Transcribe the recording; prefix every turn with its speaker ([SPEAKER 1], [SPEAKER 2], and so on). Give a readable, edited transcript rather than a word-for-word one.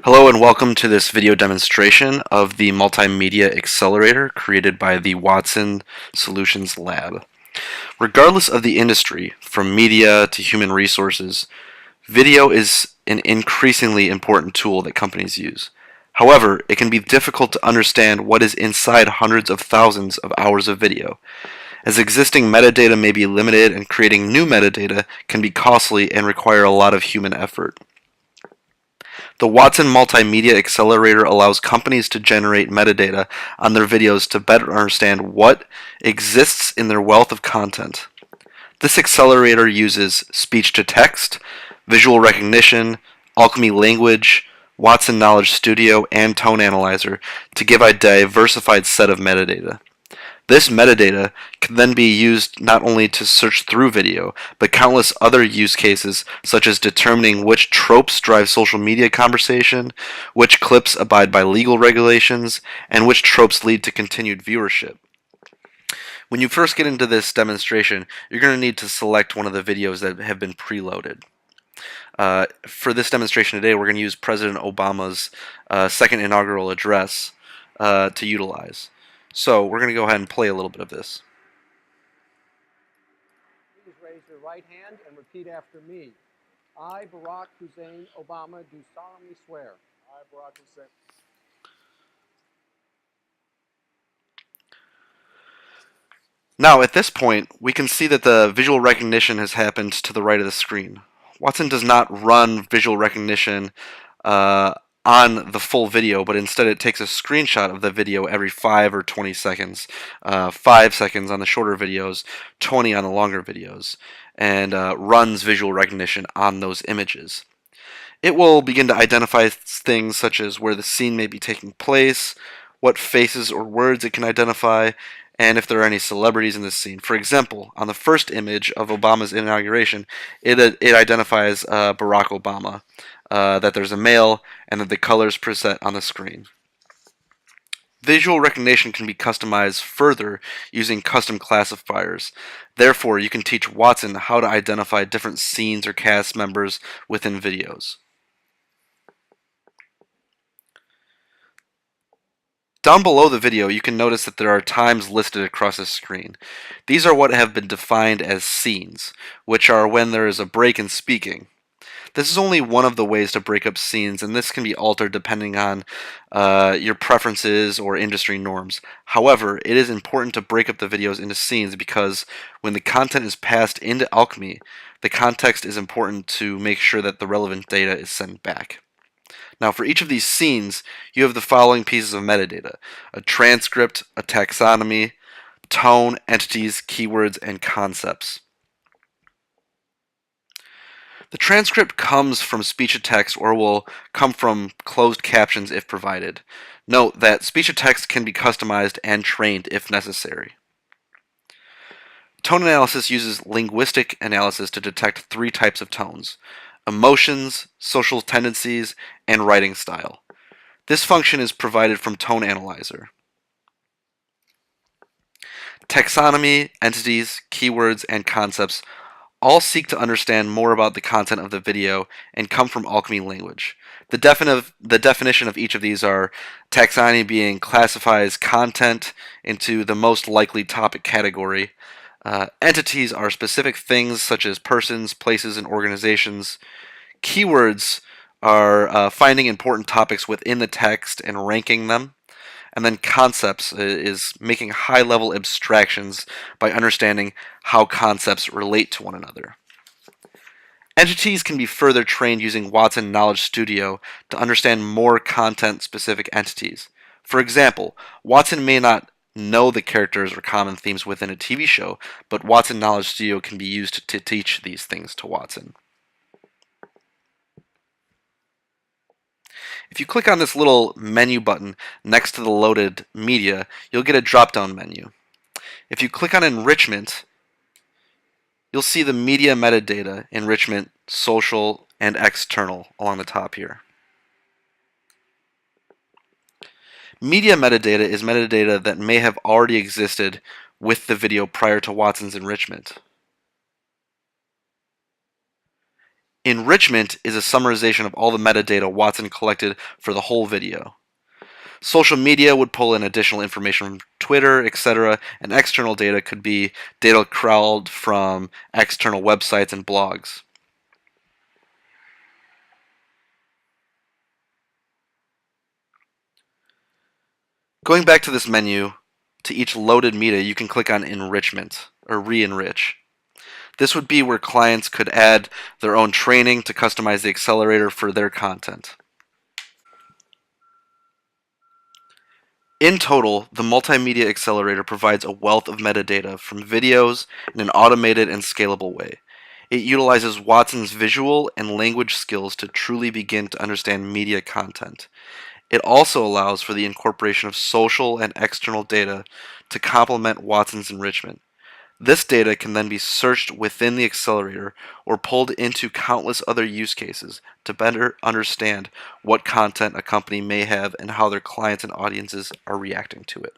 [SPEAKER 1] Hello and welcome to this video demonstration of the Multimedia Accelerator created by the Watson Solutions Lab. Regardless of the industry, from media to human resources, video is an increasingly important tool that companies use. However, it can be difficult to understand what is inside hundreds of thousands of hours of video, as existing metadata may be limited and creating new metadata can be costly and require a lot of human effort. The Watson Multimedia Accelerator allows companies to generate metadata on their videos to better understand what exists in their wealth of content. This accelerator uses speech-to-text, visual recognition, Alchemy language, Watson Knowledge Studio, and Tone Analyzer to give a diversified set of metadata. This metadata can then be used not only to search through video, but countless other use cases, such as determining which tropes drive social media conversation, which clips abide by legal regulations, and which tropes lead to continued viewership. When you first get into this demonstration, you're going to need to select one of the videos that have been preloaded. For this demonstration today, we're going to use President Obama's second inaugural address to utilize. So we're going to go ahead and play a little bit of this.
[SPEAKER 2] Please raise your right hand and repeat after me. I, Barack Hussein Obama, do solemnly swear. I, Barack Hussein.
[SPEAKER 1] Now, at this point, we can see that the visual recognition has happened to the right of the screen. Watson does not run visual recognition on the full video, but instead it takes a screenshot of the video every 5 or 20 seconds. 5 seconds on the shorter videos, 20 on the longer videos, and runs visual recognition on those images. It will begin to identify things such as where the scene may be taking place, what faces or words it can identify, and if there are any celebrities in this scene. For example, on the first image of Obama's inauguration, it identifies Barack Obama, that there's a male, and that the colors preset on the screen. Visual recognition can be customized further using custom classifiers. Therefore, you can teach Watson how to identify different scenes or cast members within videos. Down below the video, you can notice that there are times listed across the screen. These are what have been defined as scenes, which are when there is a break in speaking. This is only one of the ways to break up scenes, and this can be altered depending on your preferences or industry norms. However, it is important to break up the videos into scenes because when the content is passed into Alchemy, the context is important to make sure that the relevant data is sent back. Now, for each of these scenes, you have the following pieces of metadata: a transcript, a taxonomy, tone, entities, keywords, and concepts. The transcript comes from speech-to-text or will come from closed captions if provided. Note that speech-to-text can be customized and trained if necessary. Tone analysis uses linguistic analysis to detect 3 types of tones: emotions, social tendencies, and writing style. This function is provided from Tone Analyzer. Taxonomy, entities, keywords, and concepts all seek to understand more about the content of the video and come from Alchemy language. The definition of each of these are: taxonomy being classifies content into the most likely topic category. Entities are specific things such as persons, places, and organizations. Keywords are finding important topics within the text and ranking them. And then concepts is making high-level abstractions by understanding how concepts relate to one another. Entities can be further trained using Watson Knowledge Studio to understand more content-specific entities. For example, Watson may not know the characters or common themes within a TV show, but Watson Knowledge Studio can be used to teach these things to Watson. If you click on this little menu button next to the loaded media, you'll get a drop-down menu. If you click on Enrichment, you'll see the media metadata, enrichment, social, and external along the top here. Media metadata is metadata that may have already existed with the video prior to Watson's enrichment. Enrichment is a summarization of all the metadata Watson collected for the whole video. Social media would pull in additional information from Twitter, etc., and external data could be data crawled from external websites and blogs. Going back to this menu, to each loaded media, you can click on Enrichment or Re-enrich. This would be where clients could add their own training to customize the accelerator for their content. In total, the Multimedia Accelerator provides a wealth of metadata from videos in an automated and scalable way. It utilizes Watson's visual and language skills to truly begin to understand media content. It also allows for the incorporation of social and external data to complement Watson's enrichment. This data can then be searched within the accelerator or pulled into countless other use cases to better understand what content a company may have and how their clients and audiences are reacting to it.